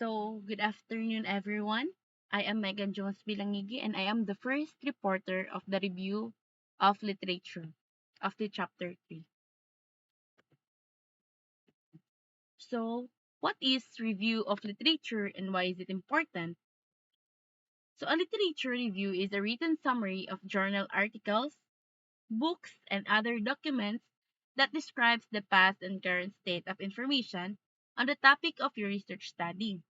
Good afternoon, everyone. I am Megan Jones Bilangigi, and I am the first reporter of the review of literature of the chapter 3. So, what is review of literature and why is it important? So, a literature review is a written summary of journal articles, books, and other documents that describes the past and current state of information on the topic of your research study.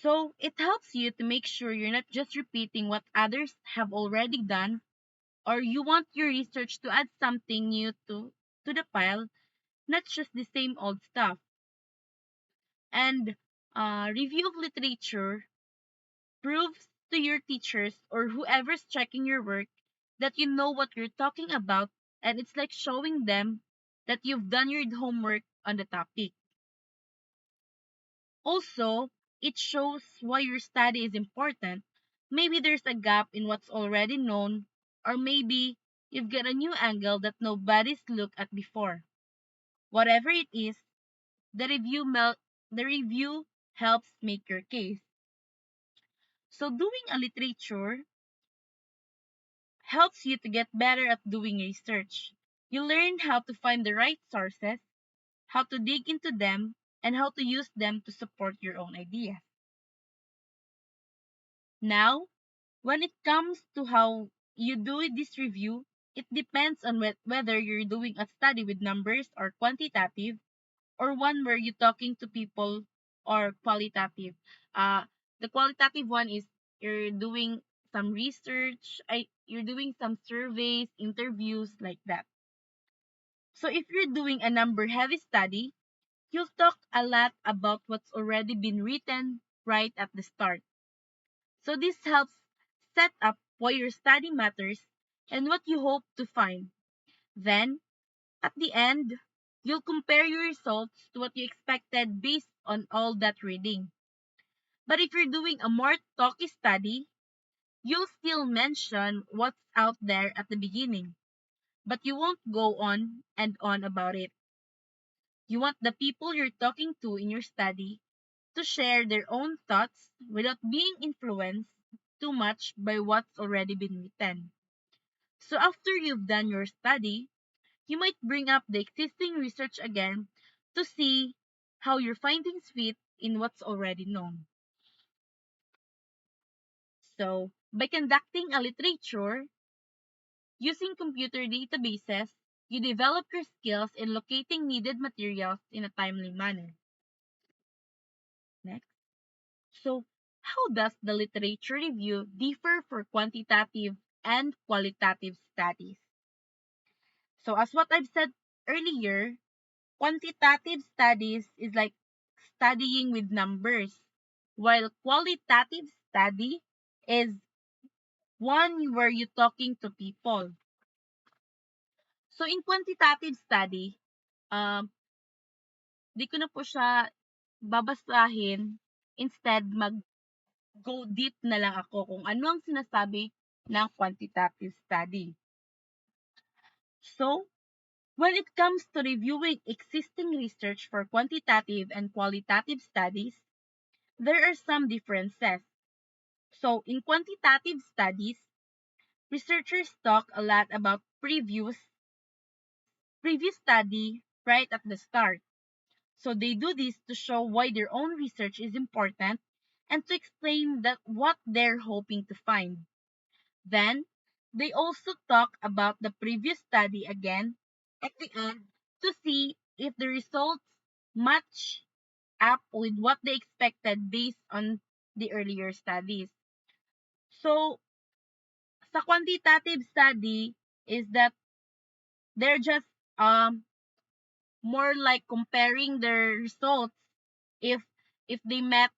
So it helps you to make sure you're not just repeating what others have already done, or you want your research to add something new to the pile, not just the same old stuff. And review of literature proves to your teachers or whoever's checking your work that you know what you're talking about, and it's like showing them that you've done your homework on the topic. Also, it shows why your study is important. Maybe there's a gap in what's already known, or maybe you've got a new angle that nobody's looked at before. Whatever it is, the review helps make your case. So doing a literature helps you to get better at doing research. You learn how to find the right sources, how to dig into them, and how to use them to support your own ideas. Now, when it comes to how you do this review, it depends on whether you're doing a study with numbers or quantitative, or one where you're talking to people or qualitative. Uh, the qualitative one is you're doing some research, you're doing some surveys, interviews like that. So if you're doing a number heavy study, you'll talk a lot about what's already been written right at the start. So this helps set up why your study matters and what you hope to find. Then, at the end, you'll compare your results to what you expected based on all that reading. But if you're doing a more talky study, you'll still mention what's out there at the beginning, but you won't go on and on about it. You want the people you're talking to in your study to share their own thoughts without being influenced too much by what's already been written. So after you've done your study, you might bring up the existing research again to see how your findings fit in what's already known. So, by conducting a literature using computer databases, you develop your skills in locating needed materials in a timely manner. Next. So, how does the literature review differ for quantitative and qualitative studies? So, as what I've said earlier, quantitative studies is like studying with numbers, while qualitative study is one where you're talking to people. So, in quantitative study, um, di ko na po siya babasahin. Instead, go deep na lang ako kung ano ang sinasabi ng quantitative study. So, when it comes to reviewing existing research for quantitative and qualitative studies, there are some differences. So, in quantitative studies, researchers talk a lot about previous study right at the start. So they do this to show why their own research is important and to explain that what they're hoping to find. Then, they also talk about the previous study again at the end to see if the results match up with what they expected based on the earlier studies. So, sa quantitative study is that they're just more like comparing their results if if they met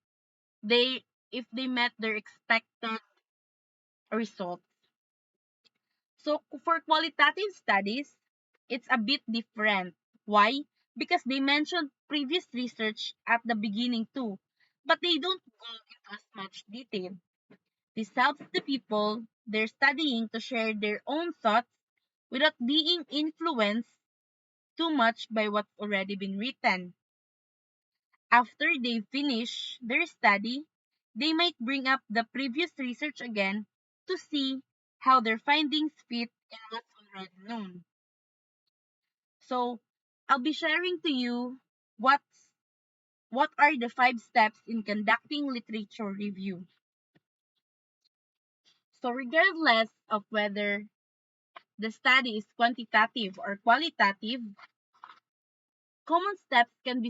they if they met their expected results. So for qualitative studies, it's a bit different. Why? Because they mentioned previous research at the beginning too, but they don't go into as much detail. This helps the people they're studying to share their own thoughts without being influenced too much by what's already been written. After they finish their study, they might bring up the previous research again to see how their findings fit in what's already known. So, I'll be sharing to you what are the 5 steps in conducting literature review. So, regardless of whether the study is quantitative or qualitative, common steps can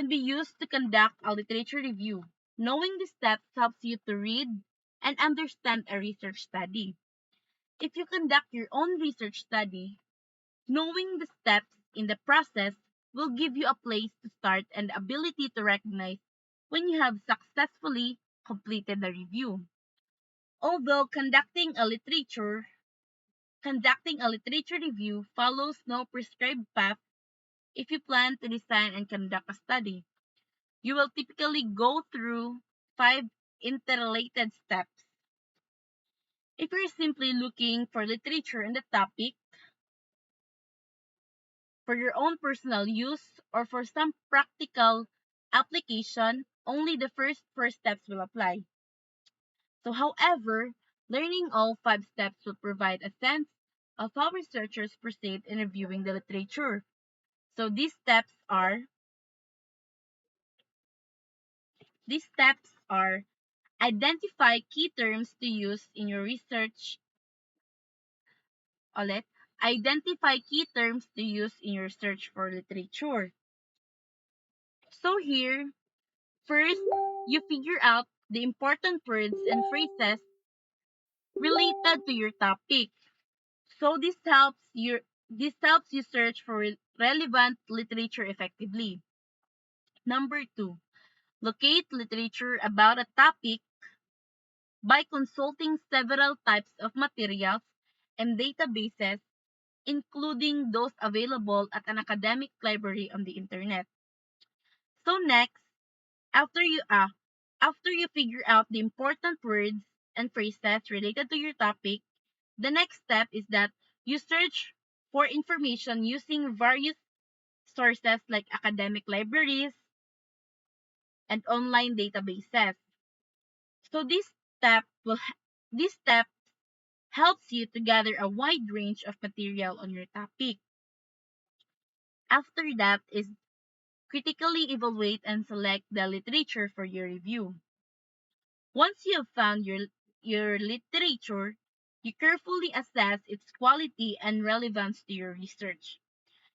be used to conduct a literature review. Knowing the steps helps you to read and understand a research study. If you conduct your own research study, knowing the steps in the process will give you a place to start and the ability to recognize when you have successfully completed the review. Although conducting a literature review follows no prescribed path if you plan to design and conduct a study. You will typically go through 5 interrelated steps. If you're simply looking for literature in the topic for your own personal use or for some practical application, only the first 4 steps will apply. So, however, learning all 5 steps will provide a sense of how researchers proceed in reviewing the literature. So, these steps are identify key terms to use in your research. Ulit, identify key terms to use in your search for literature. So here, first, you figure out the important words and phrases related to your topic. So this helps you search for relevant literature effectively. Number 2, locate literature about a topic by consulting several types of materials and databases, including those available at an academic library on the internet. So next, after you uh, after you figure out the important words and phrases related to your topic, the next step is that you search for information using various sources like academic libraries and online databases. So this step helps you to gather a wide range of material on your topic. After that is critically evaluate and select the literature for your review. Once you have found your literature, you carefully assess its quality and relevance to your research.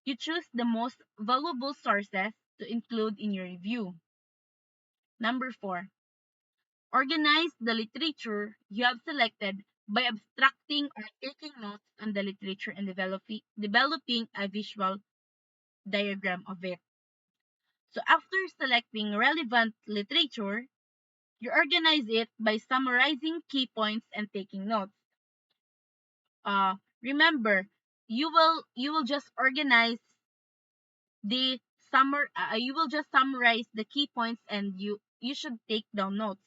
You choose the most valuable sources to include in your review. Number 4, organize the literature you have selected by abstracting or taking notes on the literature and developing a visual diagram of it. So after selecting relevant literature, you organize it by summarizing key points and taking notes. Remember, you will just organize you will just summarize the key points and you should take down notes.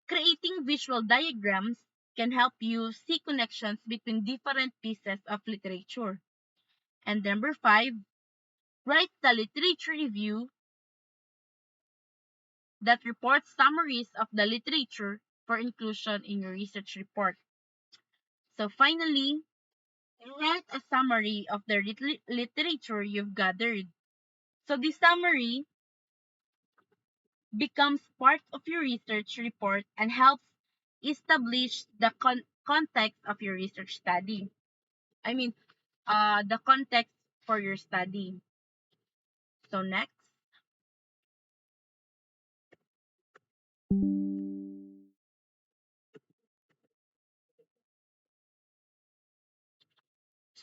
Creating visual diagrams can help you see connections between different pieces of literature. And number 5, write the literature review that reports summaries of the literature for inclusion in your research report. So finally, write a summary of the literature you've gathered. So the summary becomes part of your research report and helps establish the context of your research study. I mean, the context for your study. So next.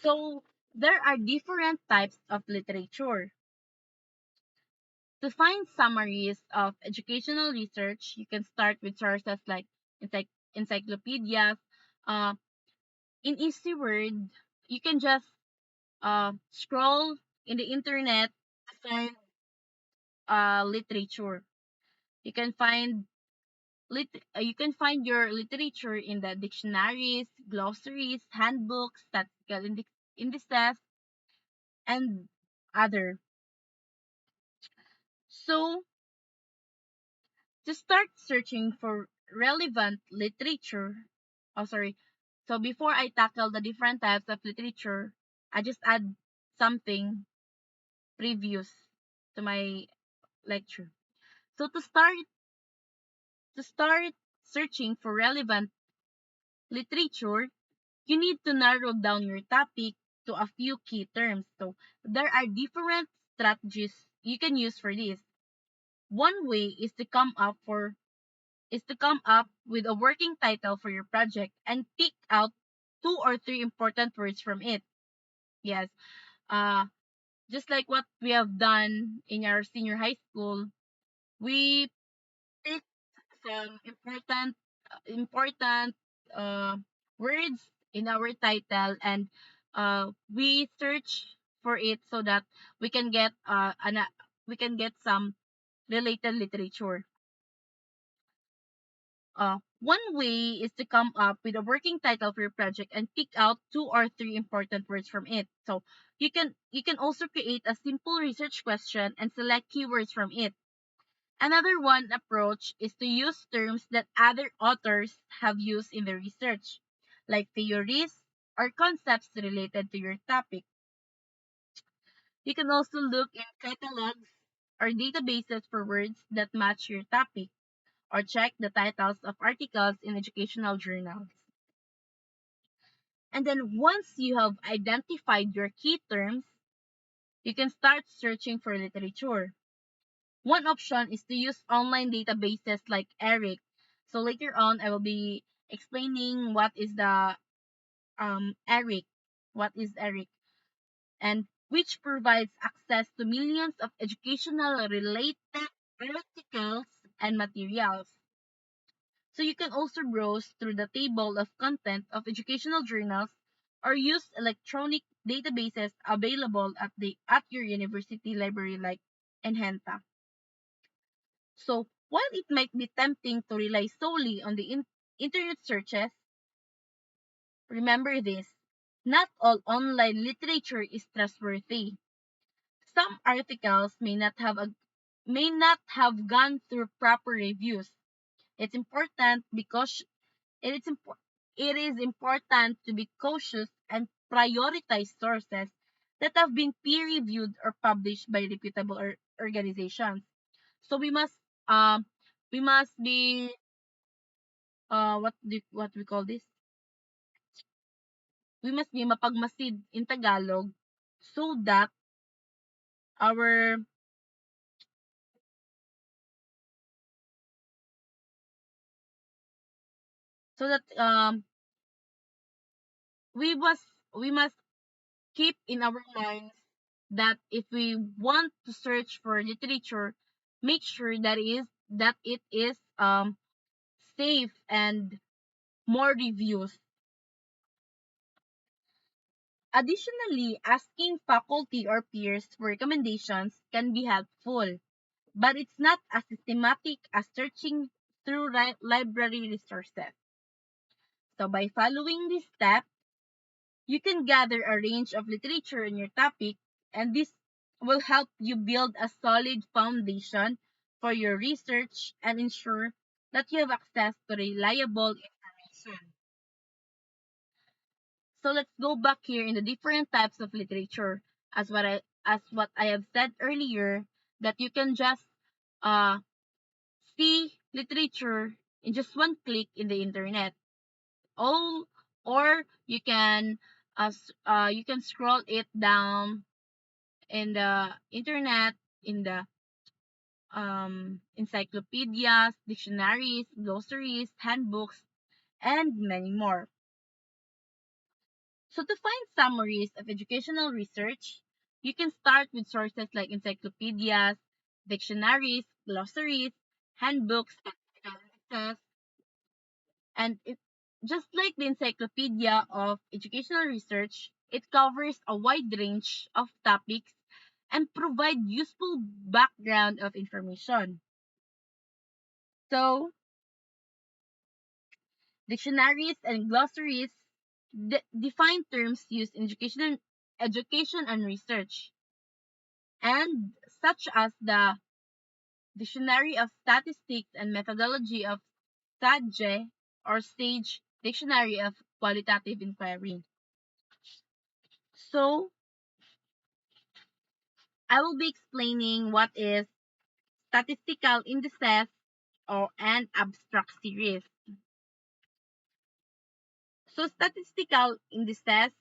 So there are different types of literature. To find summaries of educational research, you can start with sources like encyclopedias. Uh, in Easy Word, you can just scroll in the internet to find literature. You can find you can find your literature in the dictionaries, glossaries, handbooks, statistical indices, and other. So, to start searching for relevant literature, oh sorry, so before I tackle the different types of literature, I just add something previous to my lecture. So to start searching for relevant literature, you need to narrow down your topic to a few key terms. So there are different strategies you can use for this. One way is to come up with a working title for your project and pick out two or three important words from it. Yes. Uh just like what we have done in our senior high school, we pick some important uh, words in our title, and we search for it so that we can get we can get some related literature. One way is to come up with a working title for your project and pick out two or three important words from it. So you can also create a simple research question and select keywords from it. Another one approach is to use terms that other authors have used in their research, like theories or concepts related to your topic. You can also look in catalogs or databases for words that match your topic, or check the titles of articles in educational journals. And then once you have identified your key terms, you can start searching for literature. One option is to use online databases like ERIC. So later on, I will be explaining what is the ERIC, what is ERIC, and which provides access to millions of educational related articles and materials. So you can also browse through the table of content of educational journals or use electronic databases available at your university library like Enhenta. So, while it might be tempting to rely solely on the internet searches, remember this: not all online literature is trustworthy. Some articles may not have gone through proper reviews. It's important because it is impor- it is important to be cautious and prioritize sources that have been peer reviewed or published by reputable organizations. So um we must be what we call this, we must be mapagmasid in Tagalog, so that our so that we must keep in our minds that if we want to search for literature, make sure that it is safe and more reviews. Additionally, asking faculty or peers for recommendations can be helpful, but it's not as systematic as searching through library resources. So by following this step, you can gather a range of literature in your topic, and this will help you build a solid foundation for your research and ensure that you have access to reliable information. So let's go back here in the different types of literature, as what I have said earlier, that you can just uh see literature in just one click in the internet. All or you can scroll it down in the internet, in the encyclopedias, dictionaries, glossaries, handbooks, and many more. So to find summaries of educational research, you can start with sources like encyclopedias, dictionaries, glossaries, handbooks, and and it, just like the Encyclopedia of Educational Research, it covers a wide range of topics and provide useful background of information. So, dictionaries and glossaries define terms used in education and research, and such as the Dictionary of Statistics and Methodology of SAGE or SAGE Dictionary of Qualitative Inquiry. So, I will be explaining what is statistical indices or and abstract series. So, statistical indices,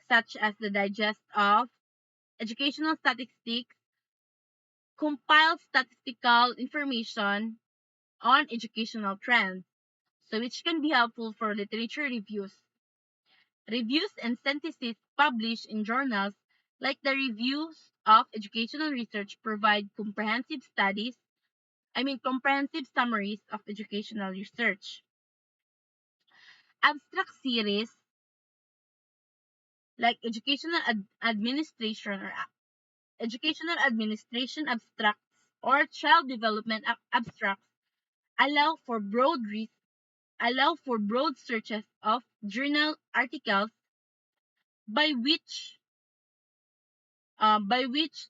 such as the Digest of Educational Statistics, compile statistical information on educational trends, so which can be helpful for literature reviews. Reviews and syntheses published in journals like the Reviews of Educational Research provide comprehensive summaries of educational research. Abstract series like educational administration abstracts or child development abstracts allow for broad searches of journal articles by which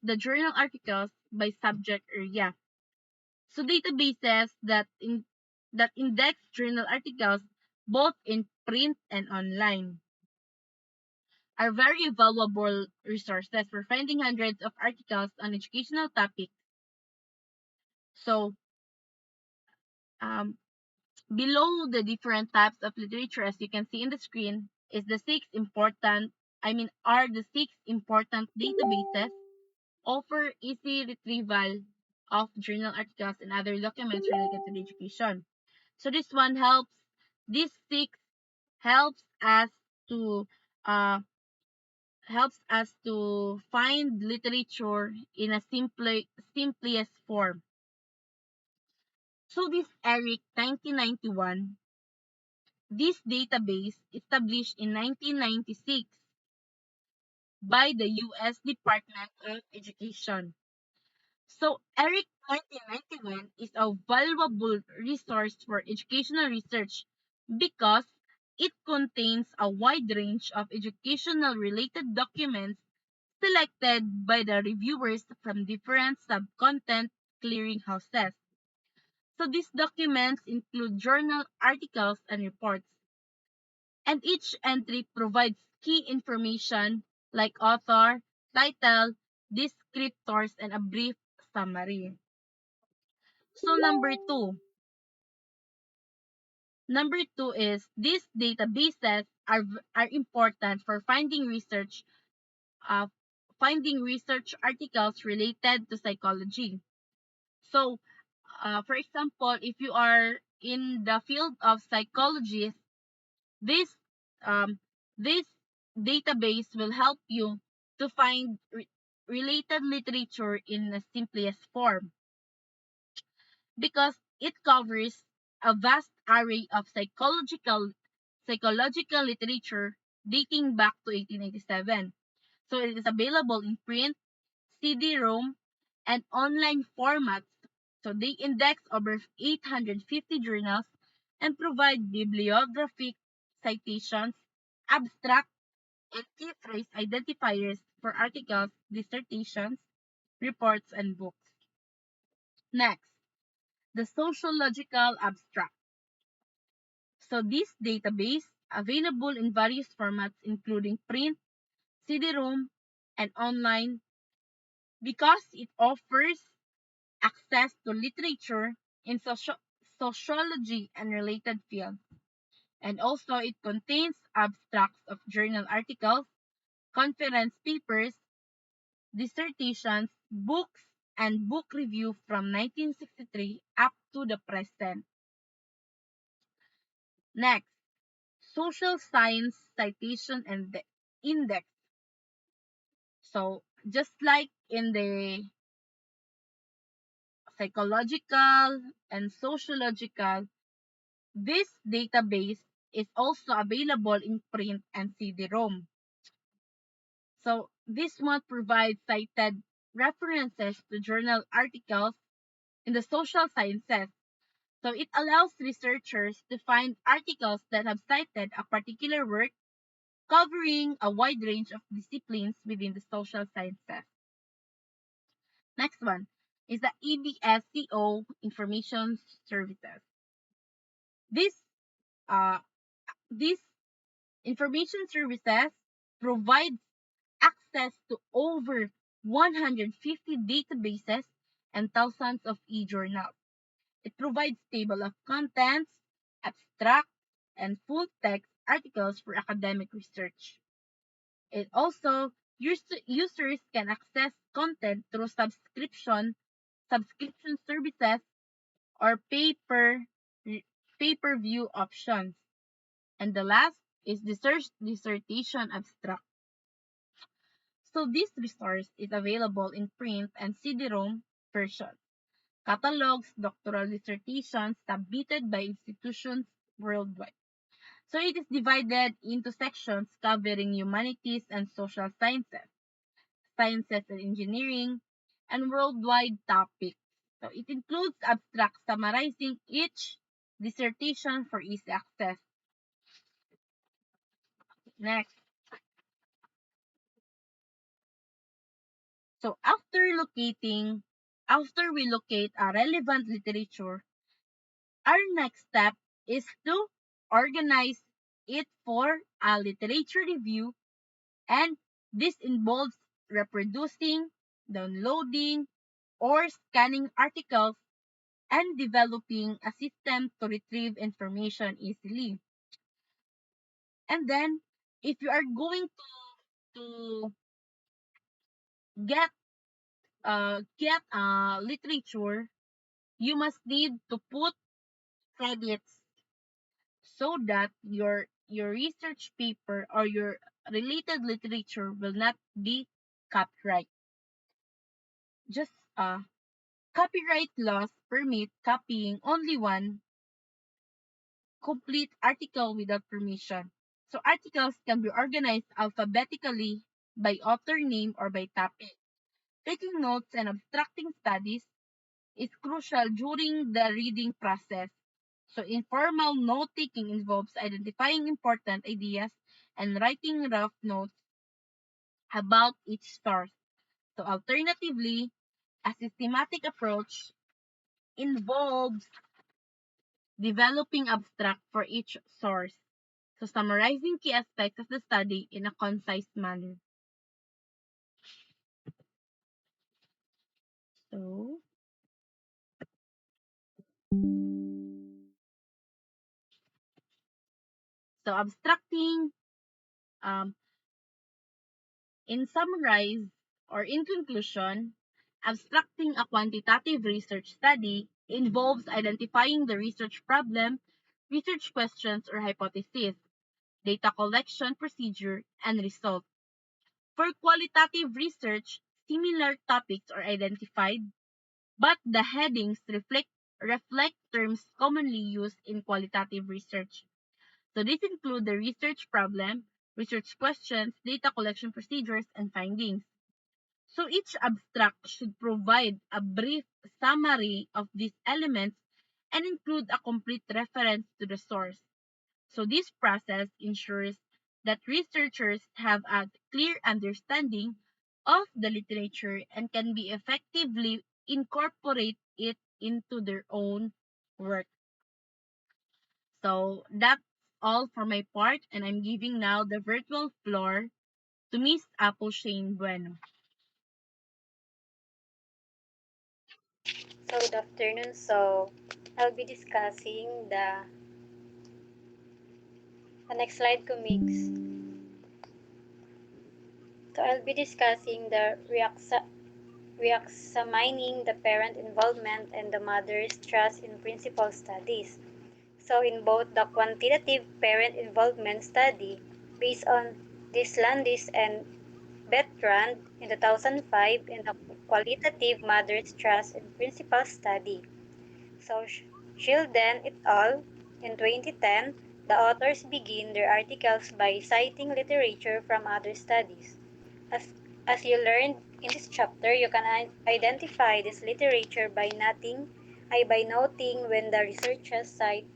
the journal articles by subject area. So databases that index journal articles both in print and online are very valuable resources for finding hundreds of articles on educational topics. So um, below the different types of literature, as you can see in the screen, is the are the six important databases offer easy retrieval of journal articles and other documents related to the education. So this six helps us to uh, find literature in a simplest form. So this ERIC 1991, this database established in 1996 by the U.S. Department of Education. So ERIC 1991 is a valuable resource for educational research because it contains a wide range of educational related documents selected by the reviewers from different sub-content clearinghouses. So these documents include journal articles and reports, and each entry provides key information like author, title, descriptors, and a brief summary. So number two is these databases are important for uh, finding research articles related to psychology. So, for example, if you are in the field of psychology, this um, this database will help you to find related literature in the simplest form because it covers a vast array of psychological literature dating back to 1887. So it is available in print, CD-ROM, and online formats. So they index over 850 journals and provide bibliographic citations, abstract, and key phrase identifiers for articles, dissertations, reports, and books. Next, the sociological abstract. So this database, available in various formats including print, CD-ROM, and online, because it offers access to literature in sociology and related fields. And also it contains abstracts of journal articles, conference papers, dissertations, books, and book review from 1963 up to the present. Next, social science citation and the index. So just like in the psychological and sociological, this database is also available in print and CD-ROM. So this one provides cited references to journal articles in the social sciences. So it allows researchers to find articles that have cited a particular work covering a wide range of disciplines within the social sciences. Next one, is the EBSCO Information Services. This uh, this information services provides access to over 150 databases and thousands of e-journals. It provides table of contents, abstract, and full text articles for academic research. It also users can access content through subscription services or pay-per-view options. And the last is the search dissertation abstract. So this resource is available in print and CD-ROM version. Catalogs doctoral dissertations submitted by institutions worldwide. So it is divided into sections covering humanities and social sciences, sciences and engineering, and worldwide topics. So it includes abstracts summarizing each dissertation for easy access. Next. So after we locate a relevant literature, our next step is to organize it for a literature review, and this involves reproducing, downloading, or scanning articles and developing a system to retrieve information easily. And then, if you are going to get literature, you must need to put credits so that your research paper or your related literature will not be copyright. Just copyright laws permit copying only one complete article without permission. So articles can be organized alphabetically by author name or by topic. Taking notes and abstracting studies is crucial during the reading process. So informal note taking involves identifying important ideas and writing rough notes about each source. So alternatively, a systematic approach involves developing abstract for each source. So summarizing key aspects of the study in a concise manner. So, so abstracting, um, in summarize or in conclusion, abstracting a quantitative research study involves identifying the research problem, research questions or hypotheses, data collection procedure, and result. For qualitative research, similar topics are identified, but the headings reflect terms commonly used in qualitative research. So these include the research problem, research questions, data collection procedures, and findings. So each abstract should provide a brief summary of these elements and include a complete reference to the source. So this process ensures that researchers have a clear understanding of the literature and can be effectively incorporate it into their own work. So that's all for my part, and I'm giving now the virtual floor to Miss Apple Shane Bueno. So good afternoon. I'll be discussing the next slide ko mix. So I'll be discussing the re-examining the parent involvement and the mother's trust in principal studies. So in both the quantitative parent involvement study based on Deslandis and Bertrand in 2005 and the qualitative mother's trust in principal study. So Shilden et al. In 2010, the authors begin their articles by citing literature from other studies. As, as you learned in this chapter, you can identify this literature by noting when the researchers cite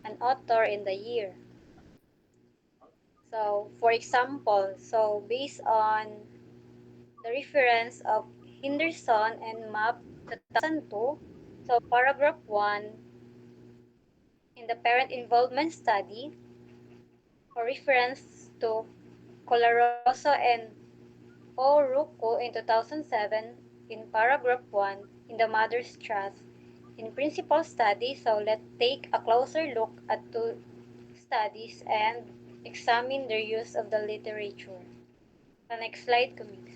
an author in the year. So, for example, based on the reference of Henderson and Mapp 2002. So paragraph 1 in the parent involvement study, or reference to Colaroso and Oruko in 2007 in paragraph 1 in the Mother's Trust in principal study. So let's take a closer look at two studies and examine their use of the literature. The next slide, Kumix.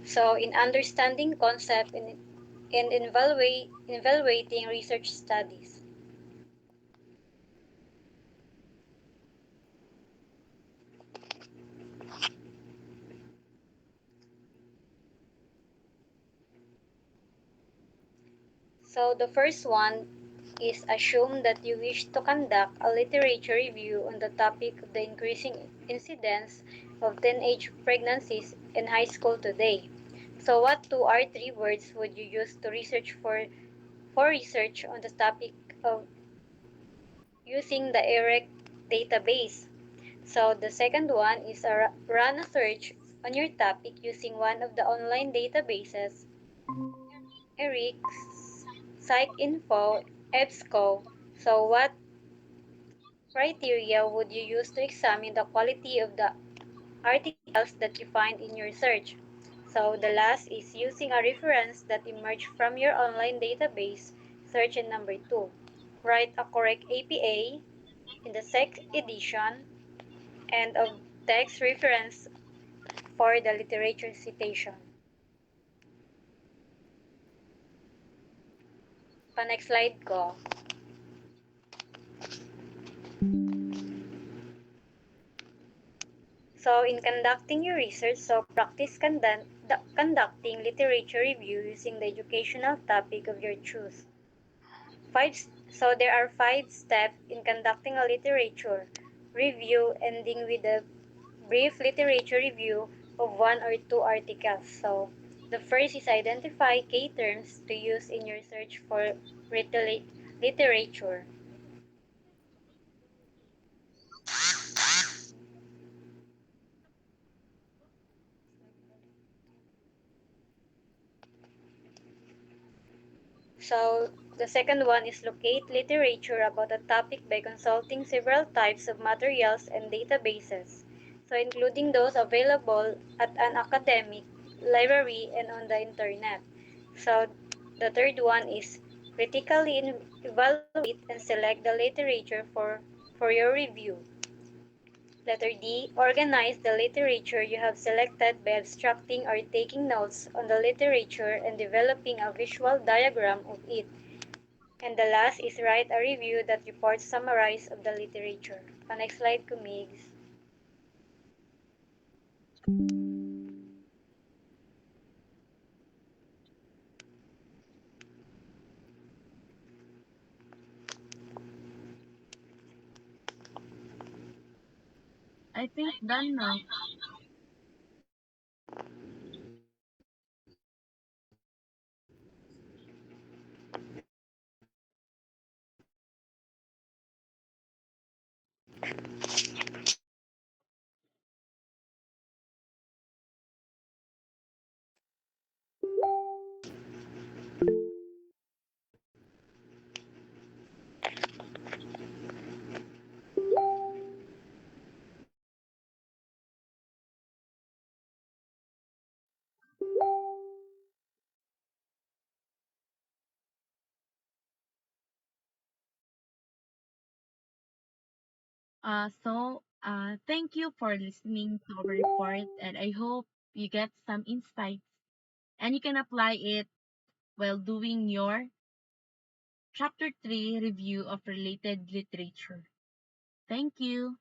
So in understanding concept and evaluating research studies. So the first one is assume that you wish to conduct a literature review on the topic of the increasing incidence of teenage pregnancies in high school today. So what two or three words would you use to research for research on the topic of using the EREC database? So the second one is run a search on your topic using one of the online databases, ERIC, PsycInfo, EBSCO. So what criteria would you use to examine the quality of the articles that you find in your search? So the last is using a reference that emerged from your online database search. And number two, write a correct APA in the SEC edition and of text reference for the literature citation. Pa next slide ko. So in conducting your research, so practice conducting literature review using the educational topic of your choice. So there are 5 steps in conducting a literature review, ending with a brief literature review of one or two articles. So the first is identify key terms to use in your search for literature. So the second one is locate literature about a topic by consulting several types of materials and databases. So including those available at an academic library and on the internet. So the third one is critically evaluate and select the literature for your review. Letter D. Organize the literature you have selected by abstracting or taking notes on the literature and developing a visual diagram of it. And the last is write a review that reports summarize of the literature. Next slide, Kumigs. I think done now. Thank you for listening to our report, and I hope you get some insights and you can apply it while doing your Chapter 3 review of related literature. Thank you.